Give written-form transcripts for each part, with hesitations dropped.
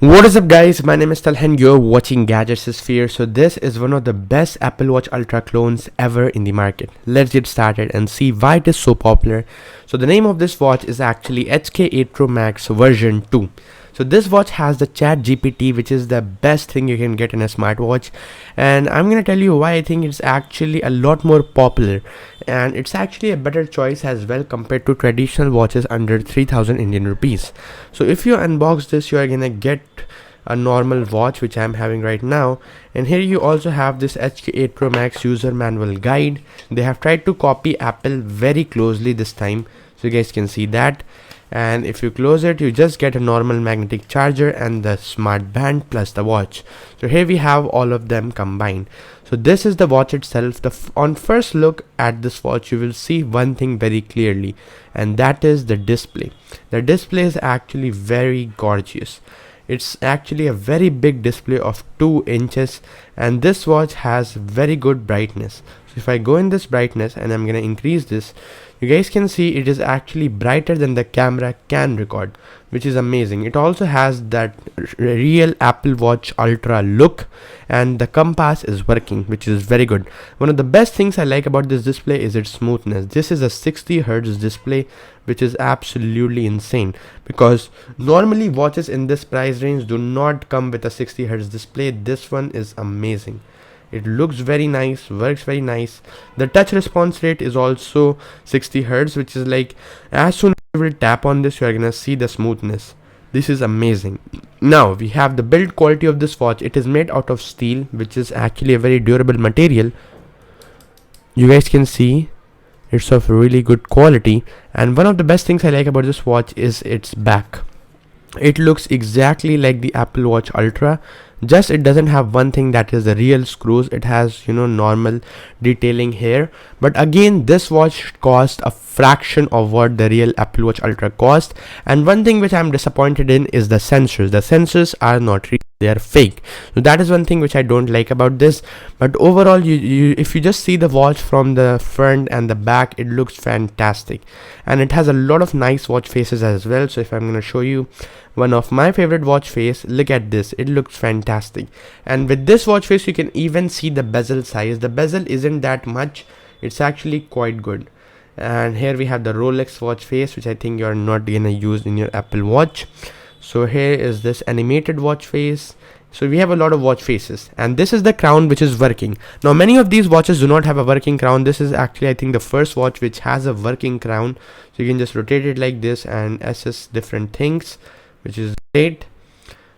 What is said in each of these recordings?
What is up guys, my name is Talhan, you're watching Gadgets Sphere. So this is one of the best Apple Watch Ultra clones ever in the market. Let's get started and see why it is so popular. So the name of this watch is actually HK8 Pro Max version 2. So this watch has the Chat GPT, which is the best thing you can get in a smartwatch, and I'm gonna tell you why I think it's actually a lot more popular, and it's actually a better choice as well compared to traditional watches under 3000 Indian rupees. So if you unbox this, you are gonna get a normal watch which I'm having right now, and here you also have this HK8 Pro Max user manual guide. They have tried to copy Apple very closely this time, so you guys can see that. And if you close it, you just get a normal magnetic charger and the smart band plus the watch. So here we have all of them combined. So this is the watch itself. On first look at this watch, you will see one thing very clearly, and that is the display. The display is actually very gorgeous. It's actually a very big display of 2 inches, and this watch has very good brightness. So if I go in this brightness and I'm gonna increase this, you guys can see it is actually brighter than the camera can record, which is amazing. It also has that real Apple Watch Ultra look, and the compass is working, which is very good. One of the best things I like about this display is its smoothness. This is a 60 Hz display, which is absolutely insane, because normally watches in this price range do not come with a 60 Hz display. This one is amazing. It looks very nice, works very nice. The touch response rate is also 60 Hz, which is like as soon as you will tap on this, you are gonna see the smoothness. This is amazing. Now we have the build quality of this watch. It is made out of steel, which is actually a very durable material. You guys can see it's of really good quality, and one of the best things I like about this watch is its back. It looks exactly like the Apple Watch Ultra, just it doesn't have one thing, that is the real screws. It has normal detailing here, but again this watch cost a fraction of what the real Apple Watch Ultra cost. And one thing which I'm disappointed in is the sensors are not real, they are fake. So that is one thing which I don't like about this. But overall, if you just see the watch from the front and the back, it looks fantastic, and it has a lot of nice watch faces as well. So if I'm going to show you one of my favorite watch face, look at this, it looks fantastic. And with this watch face, you can even see the bezel size. The bezel isn't that much, it's actually quite good. And here we have the Rolex watch face, which I think you're not gonna use in your Apple Watch. So here is this animated watch face. So we have a lot of watch faces, and this is the crown which is working. Now many of these watches do not have a working crown. This is actually, I think, the first watch which has a working crown. So you can just rotate it like this and assess different things, which is great.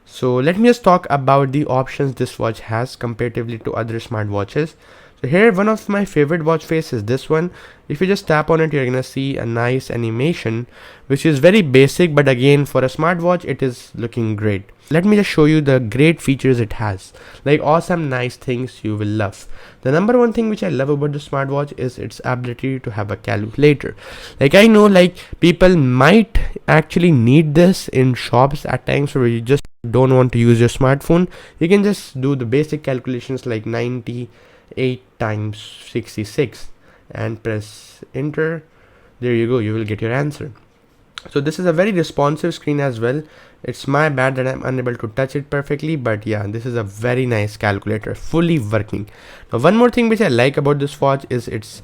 So let me just talk about the options this watch has comparatively to other smartwatches. So here, one of my favorite watch face is this one. If you just tap on it, you're gonna see a nice animation, which is very basic, but again, for a smartwatch, it is looking great. Let me just show you the great features it has, like awesome nice things you will love. The number one thing which I love about the smartwatch is its ability to have a calculator. Like, I know like people might actually need this in shops at times where you just don't want to use your smartphone. You can just do the basic calculations like 98 times 66 and press enter. There you go, you will get your answer. So this is a very responsive screen as well. It's my bad that I'm unable to touch it perfectly, but yeah, this is a very nice calculator, fully working. Now one more thing which I like about this watch is its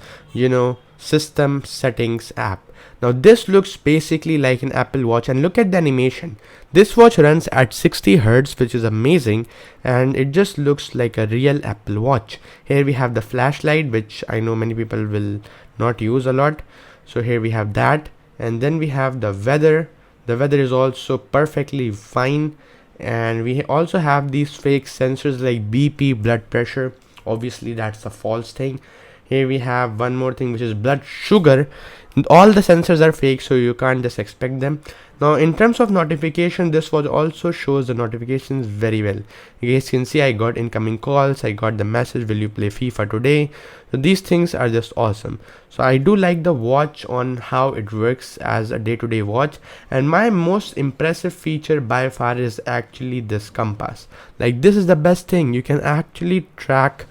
system settings app. Now this looks basically like an Apple Watch, and look at the animation. This watch runs at 60 Hz, which is amazing, and it just looks like a real Apple Watch. Here we have the flashlight, which I know many people will not use a lot. So here we have that, and then we have the weather. The weather is also perfectly fine, and we also have these fake sensors like BP, blood pressure. Obviously that's a false thing. Here we have one more thing, which is blood sugar. All the sensors are fake, so you can't just expect them. Now in terms of notification, this watch also shows the notifications very well. You guys can see I got incoming calls, I got the message, will you play FIFA today? So these things are just awesome. So I do like the watch on how it works as a day-to-day watch, and my most impressive feature by far is actually this compass. Like, this is the best thing. You can actually track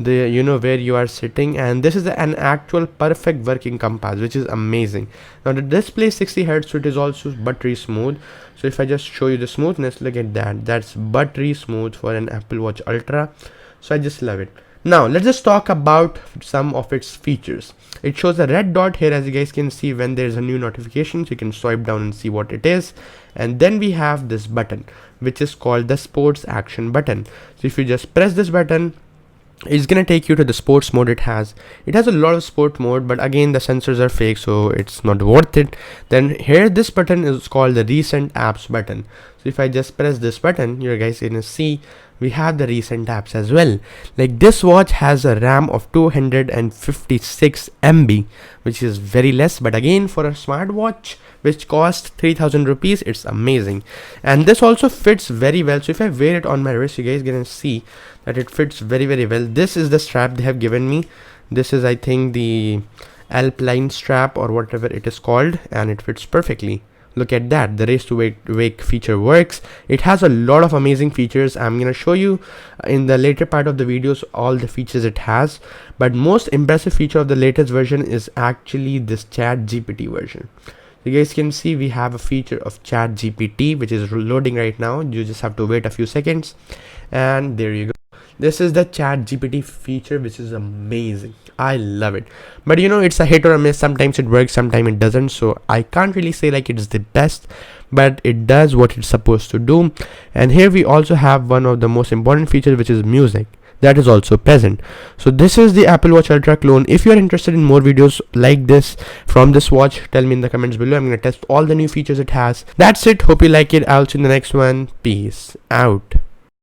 the where you are sitting, and this is an actual perfect working compass, which is amazing. Now the display is 60 hertz, so it is also buttery smooth. So if I just show you the smoothness, look at that, that's buttery smooth for an Apple Watch Ultra. So I just love it. Now let's just talk about some of its features. It shows a red dot here, as you guys can see, when there's a new notification, so you can swipe down and see what it is. And then we have this button, which is called the sports action button. So if you just press this button, it's gonna take you to the sports mode. It has a lot of sport mode, but again the sensors are fake, so it's not worth it. Then here, this button is called the recent apps button. So if I just press this button, you guys gonna see we have the recent apps as well. Like, this watch has a RAM of 256 MB, which is very less, but again for a smartwatch which costs 3000 rupees, it's amazing. And this also fits very well. So if I wear it on my wrist, you guys gonna see that it fits very well. This is the strap they have given me. This is, I think, the Alpine strap or whatever it is called, and it fits perfectly. Look at that, the race to wake feature works. It has a lot of amazing features. I'm gonna show you in the later part of the videos all the features it has, but most impressive feature of the latest version is actually this ChatGPT version. You guys can see we have a feature of ChatGPT, which is loading right now. You just have to wait a few seconds, and there you go. This is the ChatGPT feature, which is amazing. I love it, but it's a hit or a miss. Sometimes it works, sometimes it doesn't, so I can't really say like it's the best, but it does what it's supposed to do. And here we also have one of the most important features, which is music. That is also present. So this is the Apple Watch Ultra clone. If you are interested in more videos like this from this watch, tell me in the comments below. I'm gonna test all the new features it has. That's it. Hope you like it. I'll see you in the next one. Peace out.